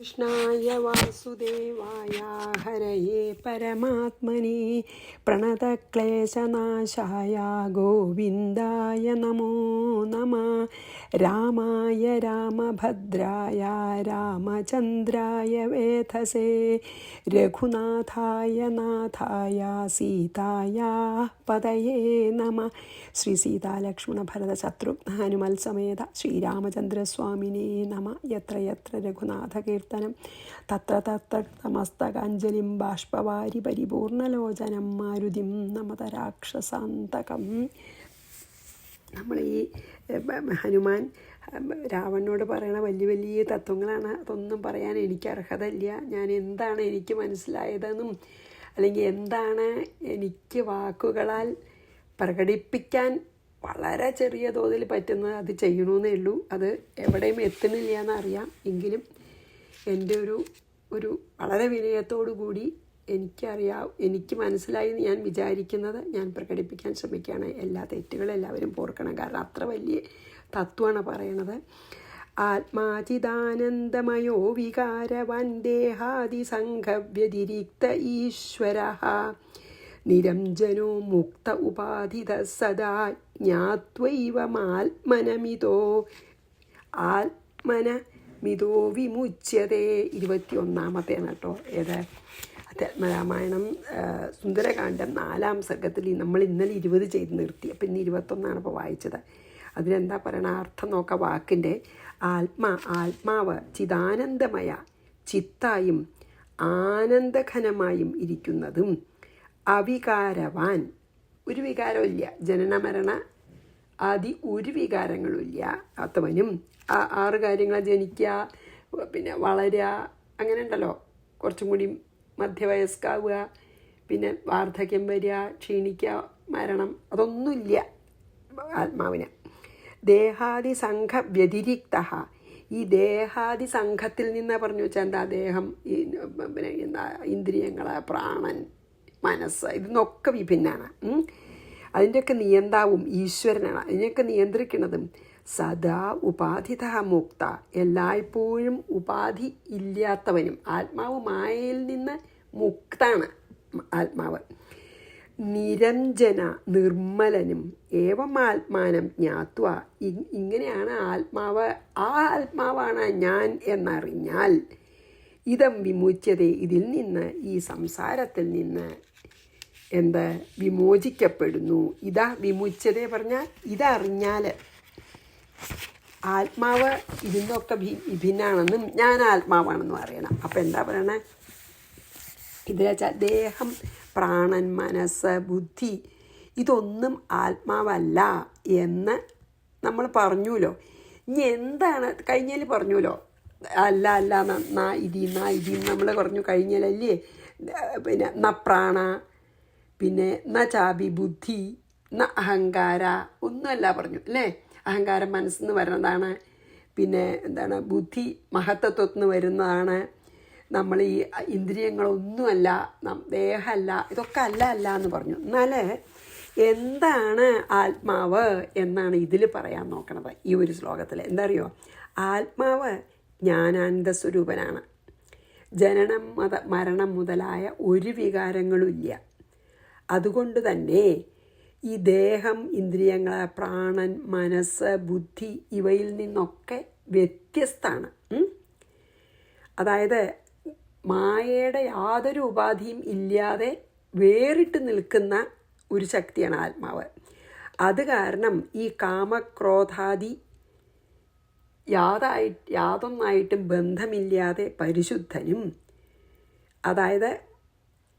कृष्णाय वासुदेवाय हरये परमात्मने प्रणतक्लेशनाशाय गोविन्दाय नमो नमः। रामाय रामभद्राय रामचन्द्राय वेधसे रघुनाथाय नाथाय सीताय पदये नमः। श्री सीतालक्ष्मण भरत शत्रुघ्न हनुमल समेत श्रीरामचन्द्रस्वामिने नमः। यत्र यत्र रघुनाथकीर्तनं तत्र तत्र तमस्तकाञ्जलिं बाष्पवारि परिपूर्णलोचनं മാരുതിം നമത രാക്ഷസാന്തകം. നമ്മൾ ഈ ഹനുമാൻ രാവണനോട് പറയണ വലിയ വലിയ തത്വങ്ങളാണ്. അതൊന്നും പറയാൻ എനിക്ക് അർഹതയില്ല. ഞാൻ എന്താണ് എനിക്ക് മനസ്സിലായതെന്നും അല്ലെങ്കിൽ എന്താണ് എനിക്ക് വാക്കുകളാൽ പ്രകടിപ്പിക്കാൻ വളരെ ചെറിയ തോതിൽ പറ്റുന്നത് അത് ചെയ്യണമെന്നേ ഉള്ളൂ. അത് എവിടെയും എത്തുന്നില്ല എന്നറിയാം. എങ്കിലും എൻ്റെ ഒരു വളരെ വിനയത്തോടു കൂടി എനിക്ക് മനസ്സിലായി ഞാൻ വിചാരിക്കുന്നത് ഞാൻ പ്രകടിപ്പിക്കാൻ ശ്രമിക്കുകയാണ്. എല്ലാ തെറ്റുകളും എല്ലാവരും പോർക്കണം. കാരണം അത്ര വലിയ തത്വമാണ് പറയണത്. ആത്മാചിദാനന്ദമയോ വികാരവാൻ ദേഹാദിസംഘവ്യതിരിക്ത ഈശ്വരഃ നിരഞ്ജനോ മുക്ത ഉപാധിത സദാ ജ്ഞാത്വൈവമാത്മനമിതോ ആത്മനമിതോ വിമുച്യതേ. 21-ാമത്തെയാണ് കേട്ടോ. ഏത് അധ്യാത്മരാമായണം സുന്ദരകാന്ഡം 4-ാം സർഗത്തിൽ നമ്മൾ ഇന്നലെ 20 ചെയ്ത് നിർത്തി. അപ്പം ഇന്ന് 21-ാണ് ഇപ്പോൾ വായിച്ചത്. അതിനെന്താ പറയണ അർത്ഥം നോക്കാം. വാക്കിൻ്റെ ആത്മാവ് ചിദാനന്ദമയ ചിത്തായും ആനന്ദഘനമായും ഇരിക്കുന്നതും അവികാരവാൻ ഒരു വികാരമില്ല, ജനന മരണ ആദി ഒരു വികാരങ്ങളും ഇല്ലാത്തവനും 6 കാര്യങ്ങൾ ജനിക്കുക, പിന്നെ വളരുക, അങ്ങനെ ഉണ്ടല്ലോ, കുറച്ചും കൂടി മധ്യവയസ്കാവുക, പിന്നെ വാർദ്ധക്യം വരിക, ക്ഷീണിക്കുക, മരണം, അതൊന്നുമില്ല ആത്മാവിന്. ദേഹാദി സംഘ വ്യതിരിക്ത, ഈ ദേഹാദി സംഘത്തിൽ നിന്ന് പറഞ്ഞു വെച്ചാൽ എന്താ, ദേഹം, പിന്നെ എന്താ, ഇന്ദ്രിയങ്ങൾ, പ്രാണൻ, മനസ്സ്, ഇതിന്നൊക്കെ വിഭിന്നാണ്. അതിൻ്റെയൊക്കെ നിയന്താവും ഈശ്വരനാണ്. അതിനെയൊക്കെ നിയന്ത്രിക്കുന്നതും സദാ ഉപാധിത മുക്ത, എല്ലായ്പ്പോഴും ഉപാധി ഇല്ലാത്തവനും. ആത്മാവ് മായയിൽ നിന്ന് മുക്താണ് ആത്മാവ്. നിരഞ്ജന നിർമ്മലനും ഏവം ആത്മാനം ജ്ഞാത്വ, ഇങ്ങനെയാണ് ആത്മാവ്, ആ ആത്മാവാണ് ഞാൻ എന്നറിഞ്ഞാൽ ഇതം വിമുച്യത, ഇതിൽ നിന്ന്, ഈ സംസാരത്തിൽ നിന്ന് എന്ത് വിമോചിക്കപ്പെടുന്നു. ഇതാ വിമുച്യത പറഞ്ഞാൽ ഇതറിഞ്ഞാൽ ആത്മാവ് ഇതിന്നൊക്കെ വിഭിന്നാണെന്നും ഞാൻ ആത്മാവാണെന്നും അറിയണം. അപ്പം എന്താ പറയണേ, ഇതിൽ വെച്ചാൽ ദേഹം, പ്രാണൻ, മനസ്സ്, ബുദ്ധി ഇതൊന്നും ആത്മാവല്ല എന്ന് നമ്മൾ പറഞ്ഞുല്ലോ. ഇനി എന്താണ് കഴിഞ്ഞാൽ പറഞ്ഞുല്ലോ, അല്ല ഇതി നമ്മൾ പറഞ്ഞു കഴിഞ്ഞാലല്ലേ. പിന്നെ ന പ്രാണ, പിന്നെ ന ചാബി ബുദ്ധി, ന അഹങ്കാര, ഒന്നുമല്ല പറഞ്ഞു അല്ലേ. അഹങ്കാരം മനസ്സിൽ നിന്ന് വരുന്നതാണ്. പിന്നെ എന്താണ്, ബുദ്ധി മഹത്തത്വത്തിൽ നിന്ന് വരുന്നതാണ്. നമ്മൾ ഈ ഇന്ദ്രിയങ്ങളൊന്നുമല്ല, ദേഹമല്ല, ഇതൊക്കെ അല്ല എന്ന് പറഞ്ഞു. എന്നാൽ എന്താണ് ആത്മാവ് എന്നാണ് ഇതിൽ പറയാൻ നോക്കണത് ഈ ഒരു ശ്ലോകത്തിൽ. എന്താ അറിയോ, ആത്മാവ് ജ്ഞാനാനന്ദ സ്വരൂപനാണ്. ജനനം മരണം മുതലായ ഒരു വികാരങ്ങളും ഇല്ല. അതുകൊണ്ട് തന്നെ ഈ ദേഹം, ഇന്ദ്രിയങ്ങൾ, പ്രാണൻ, മനസ്സ്, ബുദ്ധി ഇവയിൽ നിന്നൊക്കെ വ്യത്യസ്തമാണ്. അതായത് മായയുടെ യാതൊരു ഉപാധിയും ഇല്ലാതെ വേറിട്ട് നിൽക്കുന്ന ഒരു ശക്തിയാണ് ആത്മാവ്. അത് കാരണം ഈ കാമക്രോധാദി യാതൊന്നായിട്ടും ബന്ധമില്ലാതെ പരിശുദ്ധനും, അതായത്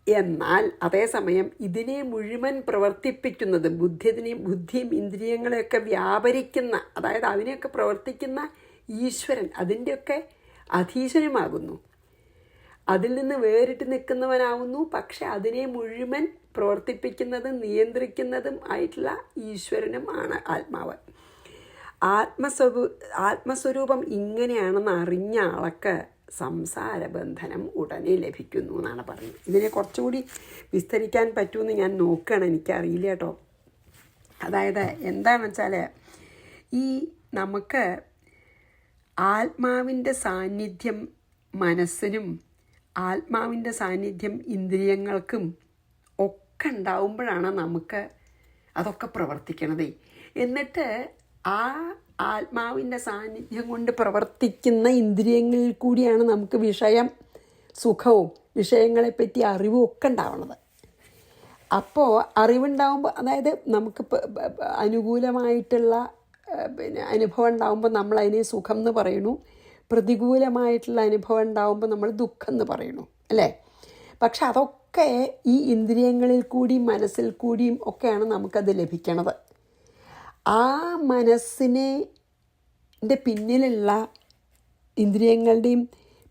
എന്നാൽ അതേസമയം ഇതിനെ മുഴുവൻ പ്രവർത്തിപ്പിക്കുന്നതും ബുദ്ധിയും ഇന്ദ്രിയങ്ങളെയൊക്കെ വ്യാപരിക്കുന്ന, അതായത് അതിനെയൊക്കെ പ്രവർത്തിക്കുന്ന ഈശ്വരൻ, അതിൻ്റെയൊക്കെ അധീശനുമാകുന്നു. അതിൽ നിന്ന് വേറിട്ട് നിൽക്കുന്നവനാവുന്നു. പക്ഷെ അതിനെ മുഴുവൻ പ്രവർത്തിപ്പിക്കുന്നതും നിയന്ത്രിക്കുന്നതും ആയിട്ടുള്ള ഈശ്വരനും ആണ് ആത്മാവ്. ആത്മസ്വരൂപം ഇങ്ങനെയാണെന്ന് അറിഞ്ഞ ആൾക്ക് സംസാരബന്ധനം ഉടനെ ലഭിക്കുന്നു എന്നാണ് പറയുന്നത്. ഇതിനെ കുറച്ചുകൂടി വിസ്തരിക്കാൻ പറ്റുമെന്ന് ഞാൻ നോക്കുകയാണ്, എനിക്കറിയില്ല കേട്ടോ. അതായത് എന്താണെന്ന് വെച്ചാൽ, ഈ നമുക്ക് ആത്മാവിൻ്റെ സാന്നിധ്യം മനസ്സിനും ആത്മാവിൻ്റെ സാന്നിധ്യം ഇന്ദ്രിയങ്ങൾക്കും ഒക്കെ ഉണ്ടാവുമ്പോഴാണ് നമുക്ക് അതൊക്കെ പ്രവർത്തിക്കണതേ. എന്നിട്ട് ആ ആത്മാവിൻ്റെ സാന്നിധ്യം കൊണ്ട് പ്രവർത്തിക്കുന്ന ഇന്ദ്രിയങ്ങളിൽ കൂടിയാണ് നമുക്ക് വിഷയം, സുഖവും വിഷയങ്ങളെപ്പറ്റി അറിവും ഒക്കെ ഉണ്ടാവണത്. അപ്പോൾ അറിവുണ്ടാവുമ്പോൾ, അതായത് നമുക്ക് അനുകൂലമായിട്ടുള്ള അനുഭവം ഉണ്ടാകുമ്പോൾ നമ്മളതിനെ സുഖം എന്ന് പറയുന്നു, പ്രതികൂലമായിട്ടുള്ള അനുഭവം ഉണ്ടാകുമ്പോൾ നമ്മൾ ദുഃഖം എന്ന് പറയുന്നു, അല്ലേ? പക്ഷെ അതൊക്കെ ഈ ഇന്ദ്രിയങ്ങളിൽ കൂടിയും മനസ്സിൽ കൂടിയും ഒക്കെയാണ് നമുക്കത് ലഭിക്കണത്. ആ മനസ്സിൻ്റെ പിന്നിലുള്ള, ഇന്ദ്രിയങ്ങളുടെയും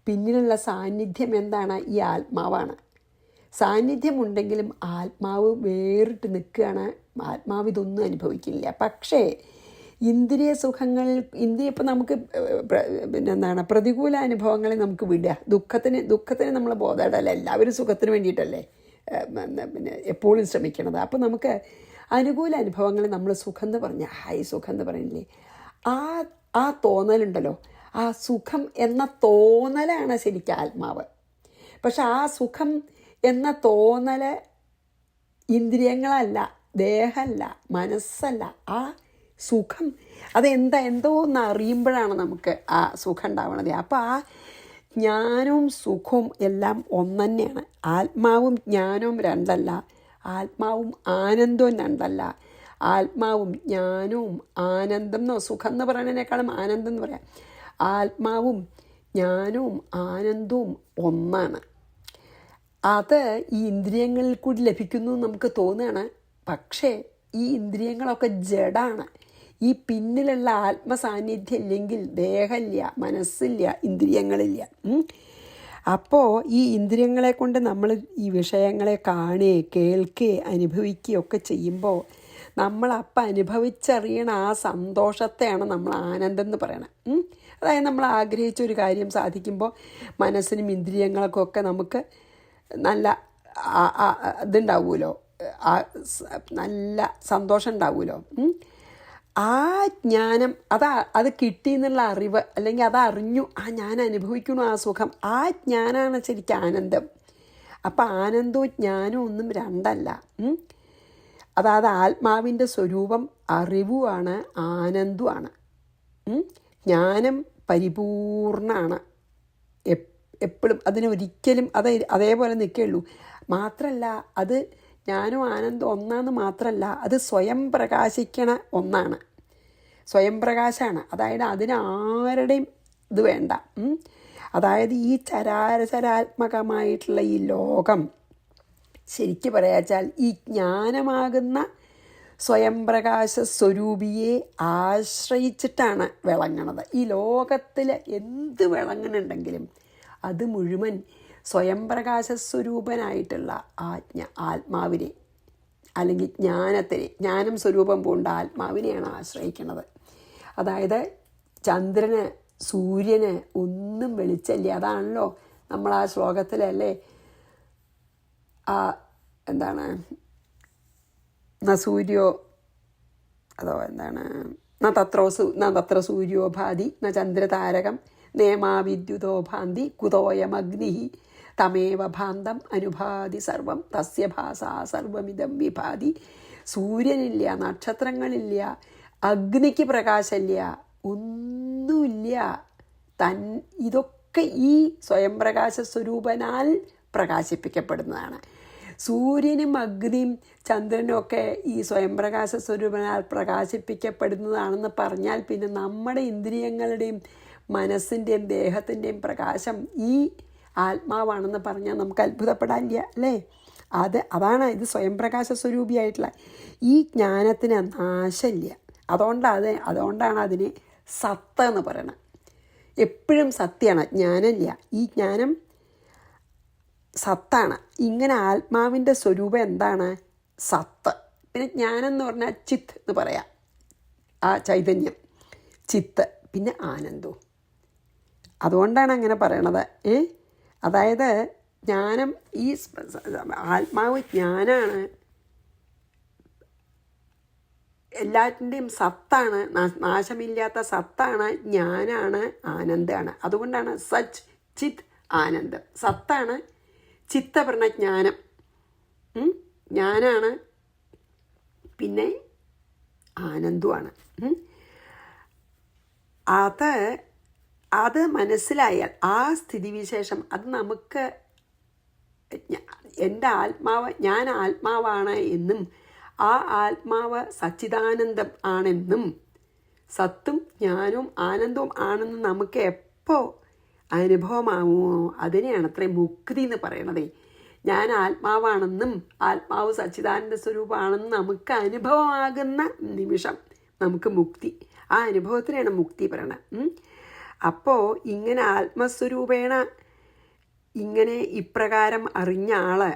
പിന്നിലുള്ള സാന്നിധ്യം എന്താണ്? ഈ ആത്മാവാണ്. സാന്നിധ്യമുണ്ടെങ്കിലും ആത്മാവ് വേറിട്ട് നിൽക്കുകയാണ്. ആത്മാവ് ഇതൊന്നും അനുഭവിക്കില്ല. പക്ഷേ ഇന്ദ്രിയ സുഖങ്ങൾ, ഇപ്പം നമുക്ക് പ്രതികൂല അനുഭവങ്ങളെ നമുക്ക് വിടുക. ദുഃഖത്തിന് നമ്മൾ ബോധമല്ല, എല്ലാവരും സുഖത്തിന് വേണ്ടിയിട്ടല്ലേ എപ്പോഴും ശ്രമിക്കണത്. അപ്പോൾ നമുക്ക് അനുകൂല അനുഭവങ്ങളെ നമ്മൾ സുഖം എന്ന് പറഞ്ഞാൽ ഹായ് സുഖം എന്ന് പറയുന്നില്ലേ, ആ തോന്നലുണ്ടല്ലോ, ആ സുഖം എന്ന തോന്നലാണ് ശരിക്കും ആത്മാവ്. പക്ഷെ ആ സുഖം എന്ന തോന്നൽ ഇന്ദ്രിയങ്ങളല്ല, ദേഹമല്ല, മനസ്സല്ല. ആ സുഖം എന്തോ ഒന്ന് അറിയുമ്പോഴാണ് നമുക്ക് ആ സുഖം ഉണ്ടാവണത്. അപ്പോൾ ആ ജ്ഞാനവും സുഖവും എല്ലാം ഒന്ന് തന്നെയാണ്. ആത്മാവും ജ്ഞാനവും രണ്ടല്ല, ആത്മാവും ആനന്ദവും രണ്ടല്ല. ആത്മാവും ജ്ഞാനവും ആനന്ദം എന്നോ സുഖം എന്ന് പറയുന്നതിനേക്കാളും ആനന്ദം എന്ന് പറയാം. ആത്മാവും ജ്ഞാനവും ആനന്ദവും ഒന്നാണ്. അത് ഈ ഇന്ദ്രിയങ്ങളിൽ കൂടി ലഭിക്കുന്നു നമുക്ക് തോന്നുകയാണ്. പക്ഷേ ഈ ഇന്ദ്രിയങ്ങളൊക്കെ ജഡാണ്. ഈ പിന്നിലുള്ള ആത്മസാന്നിധ്യം ഇല്ലെങ്കിൽ ദേഹമില്ല, മനസ്സില്ല, ഇന്ദ്രിയങ്ങളില്ല. അപ്പോൾ ഈ ഇന്ദ്രിയങ്ങളെ കൊണ്ട് നമ്മൾ ഈ വിഷയങ്ങളെ കാണുകയും കേൾക്കുകയും അനുഭവിക്കുകയും ഒക്കെ ചെയ്യുമ്പോൾ നമ്മളപ്പം അനുഭവിച്ചറിയണ ആ സന്തോഷത്തെയാണ് നമ്മൾ ആനന്ദം എന്ന് പറയണത്. അതായത് നമ്മൾ ആഗ്രഹിച്ച ഒരു കാര്യം സാധിക്കുമ്പോൾ മനസ്സിനും ഇന്ദ്രിയങ്ങൾക്കൊക്കെ നമുക്ക് നല്ല ഇതുണ്ടാവുമല്ലോ, നല്ല സന്തോഷം ഉണ്ടാവുമല്ലോ. ആ ജ്ഞാനം അത് കിട്ടി എന്നുള്ള അറിവ്, അല്ലെങ്കിൽ അതറിഞ്ഞു, ഞാൻ അനുഭവിക്കണു ആ സുഖം, ആ ജ്ഞാനമാണ് ശരിക്കും ആനന്ദം. അപ്പം ആനന്ദവും ജ്ഞാനവും ഒന്നും രണ്ടല്ല. അതായത് ആത്മാവിൻ്റെ സ്വരൂപം അറിവുമാണ്, ആനന്ദമാണ്. ജ്ഞാനം പരിപൂർണമാണ്, എപ്പോഴും അതിനൊരിക്കലും അതേപോലെ നിൽക്കുകയുള്ളൂ. മാത്രമല്ല അത് ജ്ഞാനവും ആനന്ദം ഒന്നാന്ന് മാത്രമല്ല, അത് സ്വയം പ്രകാശിക്കണ ഒന്നാണ്, സ്വയം പ്രകാശമാണ്. അതായത് അതിനാരുടെയും ഇത് വേണ്ട. അതായത് ഈ ചരാചരാത്മകമായിട്ടുള്ള ഈ ലോകം ശരിക്കും പറയാച്ചാൽ ഈ ജ്ഞാനമാകുന്ന സ്വയം പ്രകാശ സ്വരൂപിയെ ആശ്രയിച്ചിട്ടാണ് വിളങ്ങണത്. ഈ ലോകത്തിൽ എന്ത് വിളങ്ങുന്നുണ്ടെങ്കിലും അത് മുഴുവൻ സ്വയം പ്രകാശ സ്വരൂപനായിട്ടുള്ള ആത്മാവിനെ അല്ലെങ്കിൽ ജ്ഞാനം സ്വരൂപം പൂണ്ട ആത്മാവിനെയാണ് ആശ്രയിക്കുന്നത്. അതായത് ചന്ദ്രന് സൂര്യന് ഒന്നും വെളിച്ചമില്ല. അതാണല്ലോ നമ്മൾ ആ ശ്ലോകത്തിലല്ലേ എന്താണ് സൂര്യോ അതോ എന്താണ് തത്ര സൂര്യോ ഭാതി ചന്ദ്രതാരകം നേമാ വിദ്യുതോ ഭാന്തി കുതോയമഗ്നി തമേവ ഭാന്തം അനുഭാതി സർവം തസ്യ ഭാസാ സർവമിതം വിഭാതി. സൂര്യനില്ല, നക്ഷത്രങ്ങളില്ല, അഗ്നിക്ക് പ്രകാശമില്ല, ഒന്നുമില്ല. ഇതൊക്കെ ഈ സ്വയം പ്രകാശ സ്വരൂപനാൽ പ്രകാശിപ്പിക്കപ്പെടുന്നതാണ്. സൂര്യനും അഗ്നിയും ചന്ദ്രനും ഒക്കെ ഈ സ്വയം പ്രകാശ സ്വരൂപനാൽ പ്രകാശിപ്പിക്കപ്പെടുന്നതാണെന്ന് പറഞ്ഞാൽ പിന്നെ നമ്മുടെ ഇന്ദ്രിയങ്ങളുടെയും മനസ്സിൻ്റെയും ദേഹത്തിൻ്റെയും പ്രകാശം ഈ ആത്മാവാണെന്ന് പറഞ്ഞാൽ നമുക്ക് അത്ഭുതപ്പെടാനില്ല, അല്ലേ? അതാണ് ഇത് സ്വയം പ്രകാശ സ്വരൂപിയായിട്ടുള്ള ഈ ജ്ഞാനത്തിന് നാശമില്ല. അതുകൊണ്ടാണ് അതിനെ സത്ത് എന്ന് പറയണത്. എപ്പോഴും സത്യമാണ്, ജ്ഞാനമില്ല. ഈ ജ്ഞാനം സത്താണ്. ഇങ്ങനെ ആത്മാവിൻ്റെ സ്വരൂപം എന്താണ്? സത്ത്. പിന്നെ ജ്ഞാനം എന്ന് പറഞ്ഞാൽ ചിത്ത് എന്ന് പറയാം, ആ ചൈതന്യം, ചിത്ത്, പിന്നെ ആനന്ദവും. അതുകൊണ്ടാണ് അങ്ങനെ പറയണത്. അതായത് ജ്ഞാനം, ഈ ആത്മാവ് ജ്ഞാനാണ്, എല്ലാറ്റിൻ്റെയും സത്താണ്, നാശമില്ലാത്ത സത്താണ്, ജ്ഞാനാണ്, ആനന്ദമാണ്. അതുകൊണ്ടാണ് സച്ച് ചിത് ആനന്ദം. സത്താണ് ചിത്തപ്രണജ്ഞാനം, ജ്ഞാനാണ്, പിന്നെ ആനന്ദമാണ്. അത് മനസ്സിലായാൽ ആ സ്ഥിതിവിശേഷം അത് നമുക്ക് എൻ്റെ ആത്മാവ്, ഞാൻ ആത്മാവാണ് എന്നും ആ ആത്മാവ് സച്ചിദാനന്ദം ആണെന്നും സത്തും ജ്ഞാനവും ആനന്ദവും ആണെന്നും നമുക്ക് എപ്പോൾ അനുഭവമാവുമോ അതിനെയാണ് അത്രയും മുക്തി എന്ന് പറയണതേ. ഞാൻ ആത്മാവാണെന്നും ആത്മാവ് സച്ചിദാനന്ദ സ്വരൂപമാണെന്നും നമുക്ക് അനുഭവമാകുന്ന നിമിഷം നമുക്ക് മുക്തി. ആ അനുഭവത്തിനാണ് മുക്തി പറയണത്. അപ്പോൾ ഇങ്ങനെ ആത്മസ്വരൂപേണ ഇങ്ങനെ ഇപ്രകാരം അറിഞ്ഞ ആള്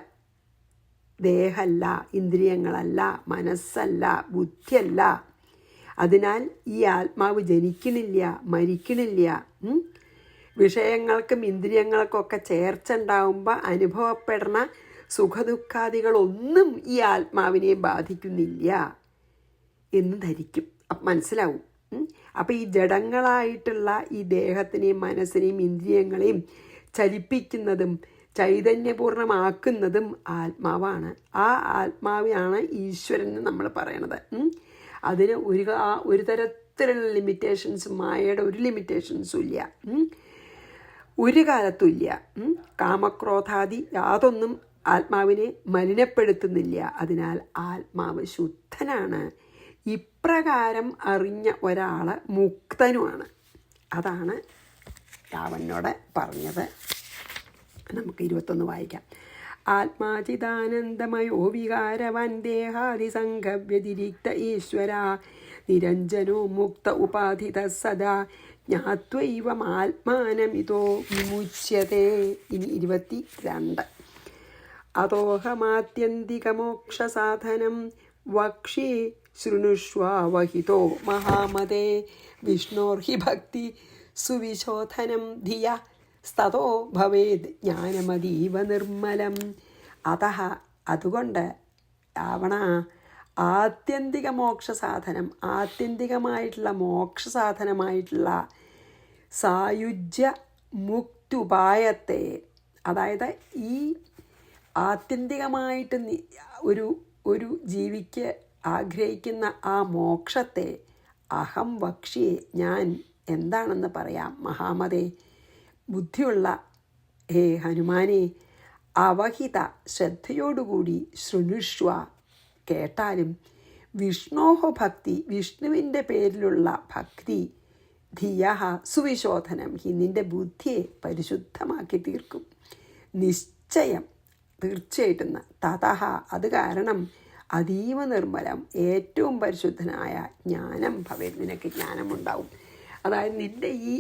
ദേഹമല്ല, ഇന്ദ്രിയങ്ങളല്ല, മനസ്സല്ല, ബുദ്ധിയല്ല. അതിനാൽ ഈ ആത്മാവ് ജനിക്കണില്ല, മരിക്കണില്ല. വിഷയങ്ങൾക്കും ഇന്ദ്രിയങ്ങൾക്കൊക്കെ ചേർച്ച ഉണ്ടാവുമ്പോൾ അനുഭവപ്പെടുന്ന സുഖദുഃഖാദികളൊന്നും ഈ ആത്മാവിനെ ബാധിക്കുന്നില്ല എന്ന് ധരിക്കും. അപ്പം മനസ്സിലാവും. അപ്പം ഈ ജഡങ്ങളായിട്ടുള്ള ഈ ദേഹത്തിനെയും മനസ്സിനെയും ഇന്ദ്രിയങ്ങളെയും ചലിപ്പിക്കുന്നതും ചൈതന്യപൂർണ്ണമാക്കുന്നതും ആത്മാവാണ്. ആ ആത്മാവാണ് ഈശ്വരൻ എന്ന് നമ്മൾ പറയണത്. അതിന് ഒരു തരത്തിലുള്ള ലിമിറ്റേഷൻസും മായയുടെ ഒരു ലിമിറ്റേഷൻസും ഇല്ല, ഒരു കാലത്തും ഇല്ല. കാമക്രോധാദി യാതൊന്നും ആത്മാവിനെ മലിനപ്പെടുത്തുന്നില്ല. അതിനാൽ ആത്മാവ് ശുദ്ധനാണ്. ഇപ്രകാരം അറിഞ്ഞ ഒരാൾ മുക്തനുമാണ്. അതാണ് രാവണനോട് പറഞ്ഞത്. നമുക്ക് 21 വായിക്കാം. ആത്മാചിദാനന്ദമയോ വികാരവാൻ ദേഹാദിസംഘവ്യതിരിക്ത ഈശ്വര നിരഞ്ജനോ മുക്ത ഉപാധിത സദാ ജ്ഞാത്വൈവം ആത്മാനമിതോ വിമുച്യതേ. ഇനി 22. അതോഹമാത്യന്തികമോക്ഷസാധനം വക്ഷി ശൃണുഷ്വാവഹിതോ മഹാമതേ വിഷ്ണോർഹി ഭക്തി സുവിശോധനം ധിയ സ്തതോ ഭവേത് ജ്ഞാനമതീവ നിർമ്മലം. അതഃ അതുകൊണ്ട് രാവണ ആത്യന്തിക മോക്ഷസാധനം, ആത്യന്തികമായിട്ടുള്ള മോക്ഷസാധനമായിട്ടുള്ള സായുജ്യ മുക്തുപായത്തെ, അതായത് ഈ ആത്യന്തികമായിട്ട് ഒരു ജീവിക്ക് ആഗ്രഹിക്കുന്ന ആ മോക്ഷത്തെ അഹം വക്ഷിയെ ഞാൻ എന്താണെന്ന് പറയാം. മഹാമതേ ബുദ്ധിയുള്ള ഹേ ഹനുമാനെ അവഹിത ശ്രദ്ധയോടുകൂടി ശൃണുഷ്വ കേട്ടാലും വിഷ്ണോഹ ഭക്തി വിഷ്ണുവിൻ്റെ പേരിലുള്ള ഭക്തി ധിയഹ സുവിശോധനം ഹി നിൻ്റെ ബുദ്ധിയെ പരിശുദ്ധമാക്കി തീർക്കും. നിശ്ചയം തീർച്ചയായിട്ടും തതഹ അത് കാരണം അതീവ നിർമ്മലം ഏറ്റവും പരിശുദ്ധനായ ജ്ഞാനം ഭവേത് നിനക്ക് ജ്ഞാനമുണ്ടാവും. അതായത് നിൻ്റെ ഈ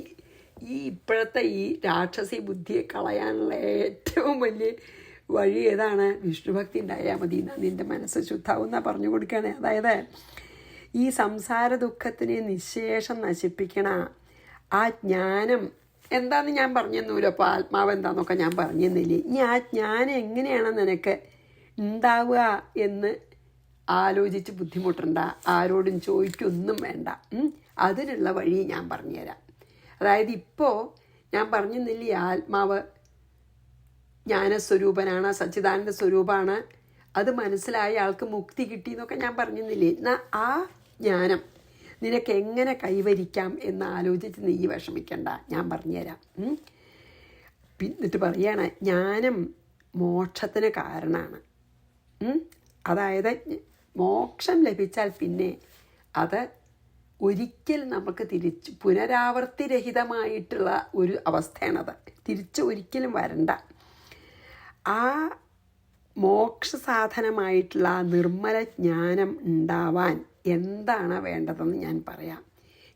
ഇപ്പോഴത്തെ ഈ രാക്ഷസി ബുദ്ധിയെ കളയാനുള്ള ഏറ്റവും വലിയ വഴി ഏതാണ്? വിഷ്ണുഭക്തി ഉണ്ടായാൽ മതി. നിൻ്റെ മനസ്സ് ശുദ്ധാവും എന്നാണ് പറഞ്ഞു കൊടുക്കുകയാണ്. അതായത് ഈ സംസാര ദുഃഖത്തിനെ നിശേഷം നശിപ്പിക്കണ ആ ജ്ഞാനം എന്താണെന്ന് ഞാൻ പറഞ്ഞു തന്നൂല്ലോ. അപ്പോൾ ആത്മാവ് എന്താണെന്നൊക്കെ ഞാൻ പറഞ്ഞു തന്നില്ലേ. ഇനി ആ ജ്ഞാനം എങ്ങനെയാണ് നിനക്ക് ഉണ്ടാവുക എന്ന് ആലോചിച്ച് ബുദ്ധിമുട്ടണ്ട, ആരോടും ചോദിക്കൊന്നും വേണ്ട. അതിനുള്ള വഴി ഞാൻ പറഞ്ഞുതരാം. അതായത് ഇപ്പോൾ ഞാൻ പറഞ്ഞു തന്നില്ലേ, ആത്മാവ് ജ്ഞാനസ്വരൂപനാണ്, സച്ചിദാനന്ദ സ്വരൂപമാണ്, അത് മനസ്സിലായ ആൾക്ക് മുക്തി കിട്ടിയെന്നൊക്കെ ഞാൻ പറഞ്ഞു തന്നില്ലേ. എന്നാൽ ആ ജ്ഞാനം നിനക്ക് എങ്ങനെ കൈവരിക്കാം എന്ന് ആലോചിച്ച് നീ വിഷമിക്കണ്ട, ഞാൻ പറഞ്ഞുതരാം. എന്നിട്ട് പറയാണ് ജ്ഞാനം മോക്ഷത്തിന് കാരണമാണ്. അതായത് മോക്ഷം ലഭിച്ചാൽ പിന്നെ അത് ഒരിക്കൽ നമുക്ക് പുനരാവർത്തിരഹിതമായിട്ടുള്ള ഒരു അവസ്ഥയാണത്. തിരിച്ച് ഒരിക്കലും വരണ്ട. ആ മോക്ഷസാധനമായിട്ടുള്ള നിർമ്മല ജ്ഞാനം ഉണ്ടാവാൻ എന്താണ് വേണ്ടതെന്ന് ഞാൻ പറയാം.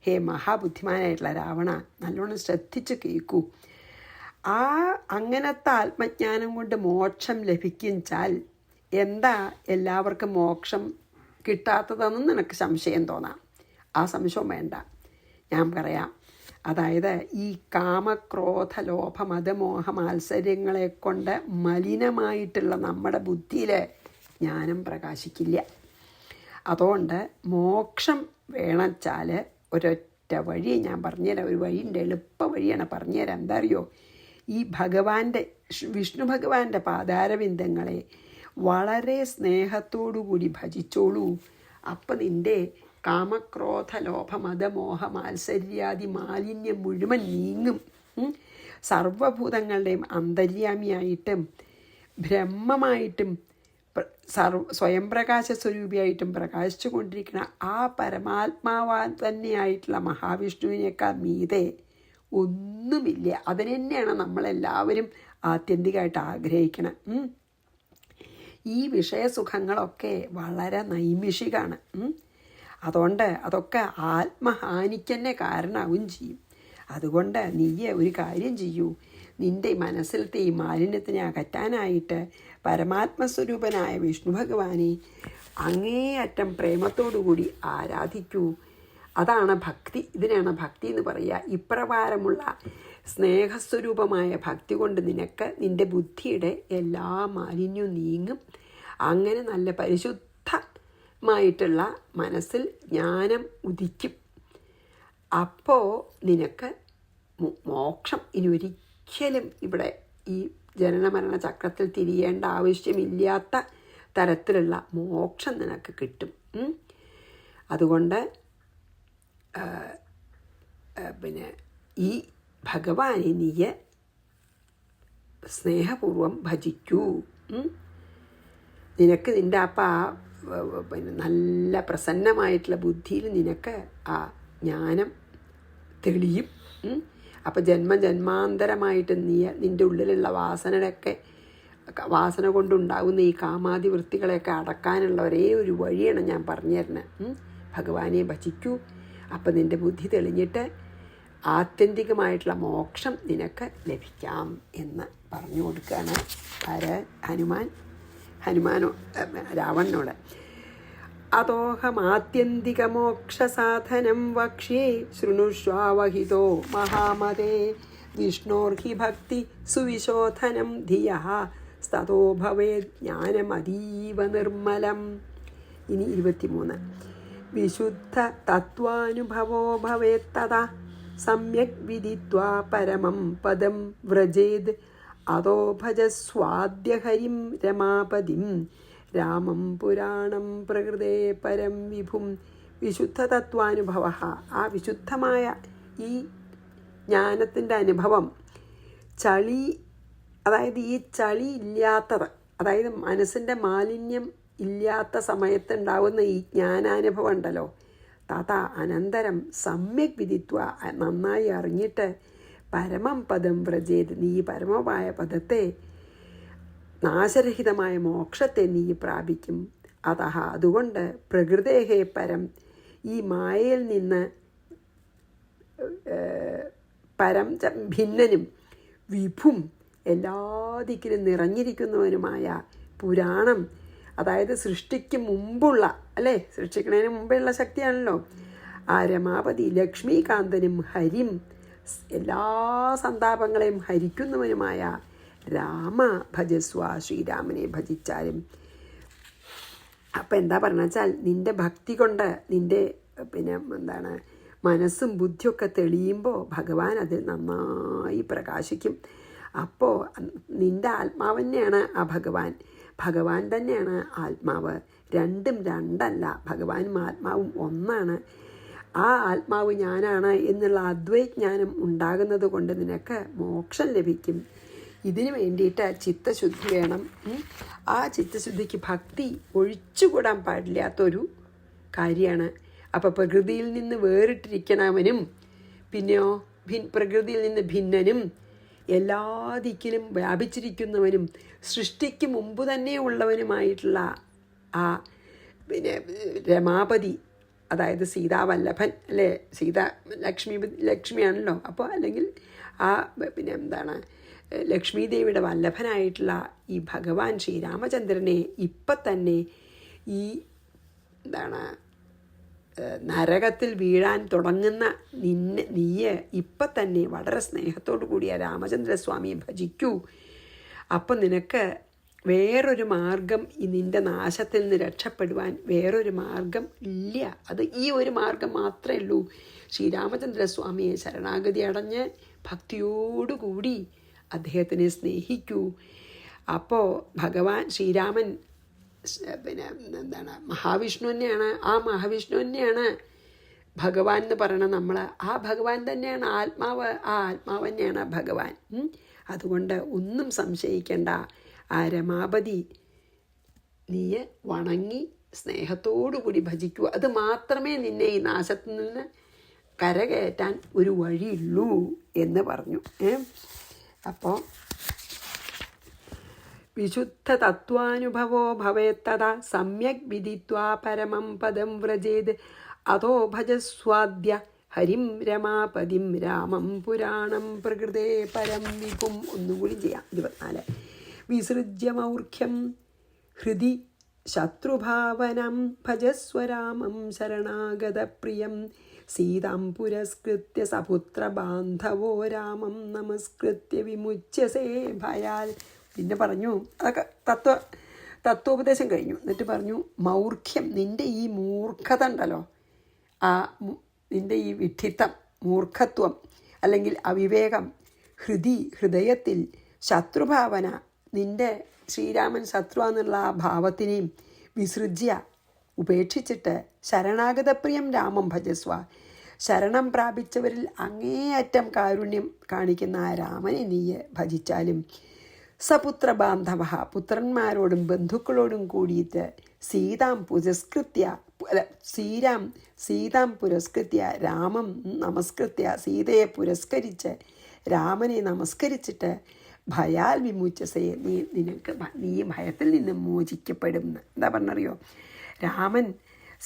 ഹേ മഹാബുദ്ധിമാനായിട്ടുള്ള രാവണ, നല്ലോണം ശ്രദ്ധിച്ച് കേൾക്കൂ. അങ്ങനത്തെ ആത്മജ്ഞാനം കൊണ്ട് മോക്ഷം ലഭിക്കുച്ചാൽ എന്താ എല്ലാവർക്കും മോക്ഷം കിട്ടാത്തതെന്ന് നിനക്ക് സംശയം തോന്നാം. ആ സംശയം വേണ്ട, ഞാൻ പറയാം. അതായത് ഈ കാമക്രോധ ലോഭ മതമോഹ മാത്സര്യങ്ങളെ കൊണ്ട് മലിനമായിട്ടുള്ള നമ്മുടെ ബുദ്ധിയിൽ ജ്ഞാനം പ്രകാശിക്കില്ല. അതുകൊണ്ട് മോക്ഷം വേണച്ചാൽ ഒരൊറ്റ വഴി ഞാൻ പറഞ്ഞുതരാം. ഒരു വഴിയുണ്ട്, എളുപ്പ വഴിയാണ് പറഞ്ഞുതരാം. എന്താ അറിയോ? ഈ വിഷ്ണു ഭഗവാന്റെ പാതാരബിന്ദങ്ങളെ വളരെ സ്നേഹത്തോടുകൂടി ഭജിച്ചോളൂ. അപ്പം നിൻ്റെ കാമക്രോധ ലോഭ മതമോഹ മാത്സര്യാദി മാലിന്യം മുഴുവൻ നീങ്ങും. സർവഭൂതങ്ങളുടെയും അന്തര്യാമിയായിട്ടും ബ്രഹ്മമായിട്ടും സ്വയം പ്രകാശ സ്വരൂപിയായിട്ടും പ്രകാശിച്ചു കൊണ്ടിരിക്കുന്ന ആ പരമാത്മാവാൻ തന്നെയായിട്ടുള്ള മഹാവിഷ്ണുവിനേക്കാൾ മീതെ ഒന്നുമില്ല. അതിന് തന്നെയാണ് നമ്മളെല്ലാവരും ആത്യന്തികമായിട്ട് ആഗ്രഹിക്കണം. ഈ വിഷയസുഖങ്ങളൊക്കെ വളരെ നൈമിഷികമാണ്. അതുകൊണ്ട് അതൊക്കെ ആത്മഹാനിക്ക് തന്നെ കാരണമാവും ചെയ്യും. അതുകൊണ്ട് നീ ഒരു കാര്യം ചെയ്യൂ, നിൻ്റെ മനസ്സിലത്തെ ഈ മാലിന്യത്തിനെ അകറ്റാനായിട്ട് പരമാത്മസ്വരൂപനായ വിഷ്ണു ഭഗവാനെ അങ്ങേയറ്റം പ്രേമത്തോടുകൂടി ആരാധിക്കൂ. അതാണ് ഭക്തി. ഇതിനാണ് ഭക്തി എന്ന് പറയുക. ഇപ്രകാരമുള്ള സ്നേഹസ്വരൂപമായ ഭക്തി കൊണ്ട് നിൻ്റെ ബുദ്ധിയുടെ എല്ലാ മാലിന്യവും നീങ്ങും. അങ്ങനെ നല്ല പരിശുദ്ധമായിട്ടുള്ള മനസ്സിൽ ജ്ഞാനം ഉദിക്കും. അപ്പോൾ നിനക്ക് മോക്ഷം ഇനി ഒരിക്കലും ഇവിടെ ഈ ജനനമരണ ചക്രത്തിൽ തിരിയേണ്ട ആവശ്യമില്ലാത്ത തരത്തിലുള്ള മോക്ഷം നിനക്ക് കിട്ടും. അതുകൊണ്ട് ഈ ഭഗവാനെ നീ സ്നേഹപൂർവം ഭജിക്കൂ. നിനക്ക് നിൻ്റെ നല്ല പ്രസന്നമായിട്ടുള്ള ബുദ്ധിയിൽ നിനക്ക് ആ ജ്ഞാനം തെളിയും. അപ്പം ജന്മജന്മാന്തരമായിട്ട് നിൻ്റെ ഉള്ളിലുള്ള വാസന കൊണ്ടുണ്ടാകുന്ന ഈ കാമാദി വൃത്തികളെയൊക്കെ അടക്കാനുള്ള ഒരേ ഒരു വഴിയാണ് ഞാൻ പറഞ്ഞു തരുന്നത്. ഭഗവാനെ ഭജിക്കൂ. അപ്പം നിൻ്റെ ബുദ്ധി തെളിഞ്ഞിട്ട് ആത്യന്തികമായിട്ടുള്ള മോക്ഷം നിനക്ക് ലഭിക്കാം എന്ന് പറഞ്ഞു കൊടുക്കുകയാണ് ഹനുമാനോ രാവണനോട്. അതോഹമാത്യന്തികമോക്ഷസാധനം വക്ഷ്യേ ശൃണുഷ്വാവഹിതോ മഹാമതേ വിഷ്ണോർഹി ഭക്തി സുവിശോധനം ധിയഃ സ്തതോ ഭവേത് ജ്ഞാനമതീവ നിർമ്മലം. ഇനി 23. വിശുദ്ധ തത്വാനുഭവോ ഭവേത്തതാ സമ്യക് വിദിത്വാ പരമം പദം വ്രജേത് അതോ ഭജസ്വാദ്യഹരിം രമാപതിം രാമം പുരാണം പ്രകൃതേ പരം വിഭും. വിശുദ്ധ തത്വാനുഭവ, ആ വിശുദ്ധമായ ഈ ജ്ഞാനത്തിൻ്റെ അനുഭവം അതായത് ഈ ചളി ഇല്ലാത്തത്, അതായത് മനസ്സിൻ്റെ മാലിന്യം ഇല്ലാത്ത സമയത്തുണ്ടാവുന്ന ഈ ജ്ഞാനാനുഭവം ഉണ്ടല്ലോ, തഥാ അനന്തരം സമ്യക് വിദിത്വ, നന്നായി അറിഞ്ഞിട്ട് പരമം പദം വ്രജേത്, നീ പരമമായ പദത്തെ നാശരഹിതമായ മോക്ഷത്തെ നീ പ്രാപിക്കും. അതുകൊണ്ട് പ്രകൃതേഹേ പരം, ഈ മായയിൽ നിന്ന് പരം ഭിന്നനും വിഭും എല്ലാ ദിക്കിലും നിറഞ്ഞിരിക്കുന്നവനുമായ പുരാണം, അതായത് സൃഷ്ടിക്ക് മുമ്പുള്ള, അല്ലേ, സൃഷ്ടിക്കുന്നതിന് മുമ്പുള്ള ശക്തിയാണല്ലോ, ആ രമാപതി ലക്ഷ്മീകാന്തനും ഹരിം, എല്ലാ സന്താപങ്ങളെയും ഹരിക്കുന്നവനുമായ രാമ ഭജസ്വ, ശ്രീരാമനെ ഭജിച്ചാലും. അപ്പം എന്താ പറഞ്ഞ വെച്ചാൽ, നിൻ്റെ ഭക്തി കൊണ്ട് നിൻ്റെ മനസ്സും ബുദ്ധിയൊക്കെ തെളിയുമ്പോൾ ഭഗവാൻ അതിൽ നന്നായി പ്രകാശിക്കും. അപ്പോൾ നിൻ്റെ ആത്മാവ് തന്നെയാണ് ആ ഭഗവാൻ തന്നെയാണ് ആത്മാവ്. രണ്ടും രണ്ടല്ല, ഭഗവാനും ആത്മാവും ഒന്നാണ്. ആ ആത്മാവ് ഞാനാണ് എന്നുള്ള അദ്വൈജ്ഞാനം ഉണ്ടാകുന്നത് കൊണ്ട് നിനക്ക് മോക്ഷം ലഭിക്കും. ഇതിനു വേണ്ടിയിട്ട് ചിത്തശുദ്ധി വേണം. ആ ചിത്തശുദ്ധിക്ക് ഭക്തി ഒഴിച്ചുകൂടാൻ പാടില്ലാത്തൊരു കാര്യമാണ്. അപ്പോൾ പ്രകൃതിയിൽ നിന്ന് വേറിട്ടിരിക്കണവനും പിന്നെയോ പ്രകൃതിയിൽ നിന്ന് ഭിന്നനും എല്ലാ ദിക്കിലും വ്യാപിച്ചിരിക്കുന്നവനും സൃഷ്ടിക്ക് മുമ്പ് തന്നെ ഉള്ളവനുമായിട്ടുള്ള ആ രമാപതി, അതായത് സീതാവല്ലഭൻ, അല്ലേ, ലക്ഷ്മിയാണല്ലോ. അപ്പോൾ അല്ലെങ്കിൽ ആ ലക്ഷ്മി ദേവിയുടെ വല്ലഭനായിട്ടുള്ള ഈ ഭഗവാൻ ശ്രീരാമചന്ദ്രനെ ഇപ്പം തന്നെ ഈ നരകത്തിൽ വീഴാൻ തുടങ്ങുന്ന നീയെ ഇപ്പം തന്നെ വളരെ സ്നേഹത്തോടു കൂടിയ രാമചന്ദ്രസ്വാമിയെ ഭജിക്കൂ. അപ്പം നിനക്ക് വേറൊരു മാർഗം, നിൻ്റെ നാശത്തിൽ നിന്ന് രക്ഷപ്പെടുവാൻ വേറൊരു മാർഗം ഇല്ല. അത് ഈ ഒരു മാർഗം മാത്രമേ ഉള്ളൂ. ശ്രീരാമചന്ദ്രസ്വാമിയെ ശരണാഗതി അടഞ്ഞ് ഭക്തിയോടുകൂടി അദ്ദേഹത്തിനെ സ്നേഹിക്കൂ. അപ്പോൾ ഭഗവാൻ ശ്രീരാമൻ മഹാവിഷ്ണു തന്നെയാണ്. ആ മഹാവിഷ്ണു തന്നെയാണ് ഭഗവാൻ എന്ന് പറയണത്. നമ്മൾ ആ ഭഗവാൻ തന്നെയാണ് ആത്മാവ്. ആ ആത്മാവ് തന്നെയാണ് ഭഗവാൻ. അതുകൊണ്ട് ഒന്നും സംശയിക്കേണ്ട. ആ രമാപതി നീ വണങ്ങി സ്നേഹത്തോടുകൂടി ഭജിക്കൂ. അത് മാത്രമേ നിന്നെ ഈ നാശത്തിൽ നിന്ന് കരകയറ്റാൻ ഒരു വഴിയുള്ളൂ എന്ന് പറഞ്ഞു. അപ്പോൾ വിശുദ്ധ തത്വാനുഭവോ ഭവേത്തതാ സമ്യക് വിദിത്വാ പരമം പദം വ്രജേത് അതോ ഭജസ്വാദ്യ ഹരിം രമാപതിം രാമം പുരാണം പ്രകൃതേ പരം വിഭും. ഒന്നുകൂടി ചെയ്യാം. 24 വിസൃജ്യമൗർഖ്യം ഹൃദി ശത്രുഭാവനം ഭജസ്വരാമം ശരണാഗതപ്രിയം സീതാം പുരസ്കൃത്യ സപുത്രബാന്ധവോ രാമം നമസ്കൃത്യ വിമുച്യസേ ഭയാൽ. പിന്നെ പറഞ്ഞു, അതൊക്കെ തത്വോപദേശം കഴിഞ്ഞു. എന്നിട്ട് പറഞ്ഞു, മൗർഖ്യം, നിൻ്റെ ഈ മൂർഖത ഉണ്ടല്ലോ, ആ നിൻ്റെ ഈ വിഡ്ഢിത്തം, മൂർഖത്വം അല്ലെങ്കിൽ അവിവേകം, ഹൃദയത്തിൽ ശത്രുഭാവന, നിൻ്റെ ശ്രീരാമൻ ശത്രുവാന്നുള്ള ആ ഭാവത്തിനെയും വിസൃജ്യ ഉപേക്ഷിച്ചിട്ട് ശരണാഗതപ്രിയം രാമം ഭജസ്വ, ശരണം പ്രാപിച്ചവരിൽ അങ്ങേയറ്റം കാരുണ്യം കാണിക്കുന്ന ആ രാമനെ നീ ഭജിച്ചാലും സപുത്ര ബാന്ധവ, പുത്രന്മാരോടും ബന്ധുക്കളോടും കൂടിയിട്ട് സീതാം പുരസ്കൃത്യ രാമം നമസ്കൃത്യ, സീതയെ പുരസ്കരിച്ച് രാമനെ നമസ്കരിച്ചിട്ട് ഭയാൽ വിമുച്ചസേ, നീ ഭയത്തിൽ നിന്ന് മോചിക്കപ്പെടും. എന്താ പറഞ്ഞറിയോ, രാമൻ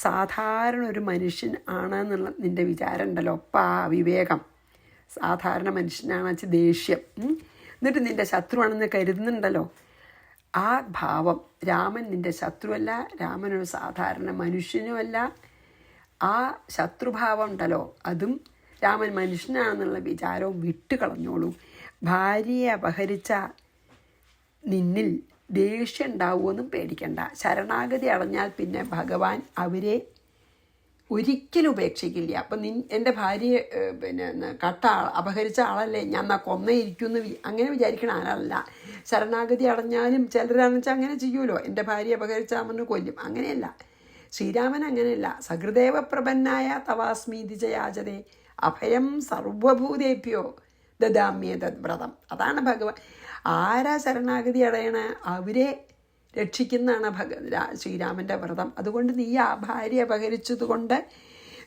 സാധാരണ ഒരു മനുഷ്യൻ ആണെന്നുള്ള നിൻ്റെ വിചാരം ഉണ്ടല്ലോ, അപ്പം ആ വിവേകം, സാധാരണ മനുഷ്യനാണെന്ന് വെച്ചാൽ ദേഷ്യം, എന്നിട്ട് നിൻ്റെ ശത്രുവാണെന്ന് കരുതുന്നുണ്ടല്ലോ, ആ ഭാവം, രാമൻ നിൻ്റെ ശത്രുവല്ല, രാമനൊരു സാധാരണ മനുഷ്യനുമല്ല. ആ ശത്രുഭാവം ഉണ്ടല്ലോ, അതും രാമൻ മനുഷ്യനാണെന്നുള്ള വിചാരവും വിട്ടുകളഞ്ഞോളൂ. ഭാര്യയെ അപഹരിച്ച നിന്നിൽ ദേഷ്യം ഉണ്ടാവുമെന്നും പേടിക്കണ്ട. ശരണാഗതി അടഞ്ഞാൽ പിന്നെ ഭഗവാൻ അവരെ ഒരിക്കലും ഉപേക്ഷിക്കില്ല. അപ്പം എൻ്റെ ഭാര്യയെ അപഹരിച്ച ആളല്ലേ ഞാൻ കൊന്നയിരിക്കുമെന്ന് അങ്ങനെ വിചാരിക്കണ ആളല്ല. ശരണാഗതി അടഞ്ഞാലും ചിലരാണെന്ന് വെച്ചാൽ അങ്ങനെ ചെയ്യുമല്ലോ, എൻ്റെ ഭാര്യയെ അപഹരിച്ചാമെന്ന് കൊല്ലും. അങ്ങനെയല്ല, ശ്രീരാമൻ അങ്ങനെയല്ല. സഹൃദേവ പ്രപന്നായ തവാസ്മീതി ചയാചതേ അഭയം സർവഭൂതേഭ്യോ ദദാമ്യേ തദ്വ്രതം. അതാണ് ഭഗവാൻ. ആരാ ശരണാഗതി അടയണ അവരെ രക്ഷിക്കുന്നതാണ് ശ്രീരാമൻ്റെ വ്രതം. അതുകൊണ്ട് നീ ആ ഭാര്യ അപഹരിച്ചത് കൊണ്ട്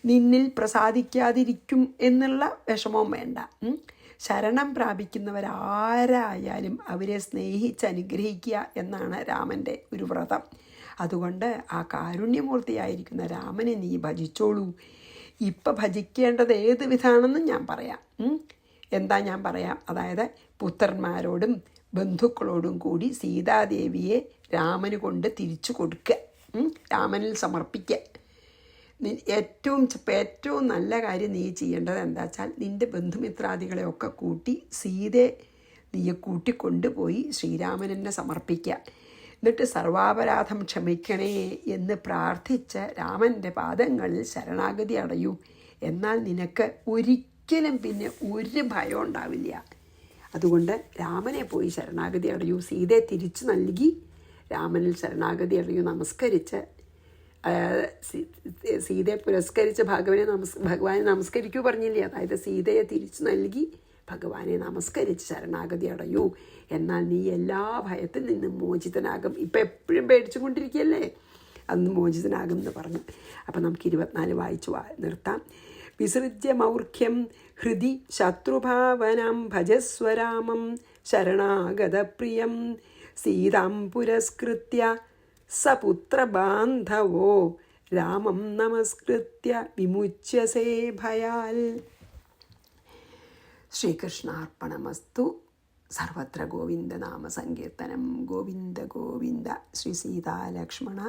നിന്നിൽ പ്രസാദിക്കാതിരിക്കും എന്നുള്ള വിഷമവും വേണ്ട. ശരണം പ്രാപിക്കുന്നവരാരായാലും അവരെ സ്നേഹിച്ച് അനുഗ്രഹിക്കുക എന്നാണ് രാമൻ്റെ ഒരു വ്രതം. അതുകൊണ്ട് ആ കാരുണ്യമൂർത്തിയായിരിക്കുന്ന രാമനെ നീ ഭജിച്ചോളൂ. ഇപ്പം ഭജിക്കേണ്ടത് ഏത് വിധാണെന്നും ഞാൻ പറയാം. എന്താ ഞാൻ പറയാം, അതായത് പുത്രന്മാരോടും ബന്ധുക്കളോടും കൂടി സീതാദേവിയെ രാമന് കൊണ്ട് തിരിച്ചു കൊടുക്കുക, രാമനിൽ സമർപ്പിക്കുക. ഏറ്റവും നല്ല കാര്യം നീ ചെയ്യേണ്ടത് എന്താ വെച്ചാൽ, നിൻ്റെ ബന്ധുമിത്രാദികളെയൊക്കെ കൂട്ടി സീതയെ നീ കൂട്ടിക്കൊണ്ടുപോയി ശ്രീരാമനെന്നെ സമർപ്പിക്കുക. എന്നിട്ട് സർവാപരാധം ക്ഷമിക്കണേ എന്ന് പ്രാർത്ഥിച്ച് രാമൻ്റെ പാദങ്ങളിൽ ശരണാഗതി അടയൂ. എന്നാൽ നിനക്ക് ഒരിക്കലും പിന്നെ ഒരു ഭയം ഉണ്ടാവില്ല. അതുകൊണ്ട് രാമനെ പോയി ശരണാഗതി അടയൂ. സീതയെ തിരിച്ചു നൽകി രാമനിൽ ശരണാഗതി അടയൂ. നമസ്കരിച്ച് സീതയെ പുരസ്കരിച്ച് ഭഗവാനെ നമസ്കരിക്കൂ പറഞ്ഞില്ലേ. അതായത് സീതയെ തിരിച്ചു നൽകി ഭഗവാനെ നമസ്കരിച്ച് ശരണാഗതി അടയൂ. എന്നാൽ നീ എല്ലാ ഭയത്തിൽ നിന്നും മോചിതനാകും. ഇപ്പം എപ്പോഴും പേടിച്ചു കൊണ്ടിരിക്കുകയല്ലേ, അന്ന് മോചിതനാകും എന്ന് പറഞ്ഞു. അപ്പം നമുക്ക് 24 വായിച്ചു നിർത്താം. വിസൃജ്യ മൗർഖ്യം ഹൃദി ശത്രുഭാവനം ഭജസ്വരാമം ശരണാഗതപ്രിയം സീതാം പുരസ്കൃത്യ സപുത്രബാന്ധവോ രാമം നമസ്കൃത്യ വിമുച്യസേ ഭയാൽ. ശ്രീകൃഷ്ണാർപ്പണമസ്തു. സർവത്ര ഗോവിന്ദനാമ സങ്കീർത്തനം. ഗോവിന്ദ ഗോവിന്ദ. ശ്രീ സീതാലക്ഷ്മണ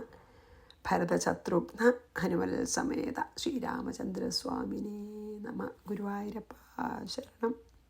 ഭരതശത്രുഘ്ന ഹനുമൽ സമേത ശ്രീരാമചന്ദ്രസ്വാമിനേ നമ. ഗുരുവായൂരപ്പ ശരണം.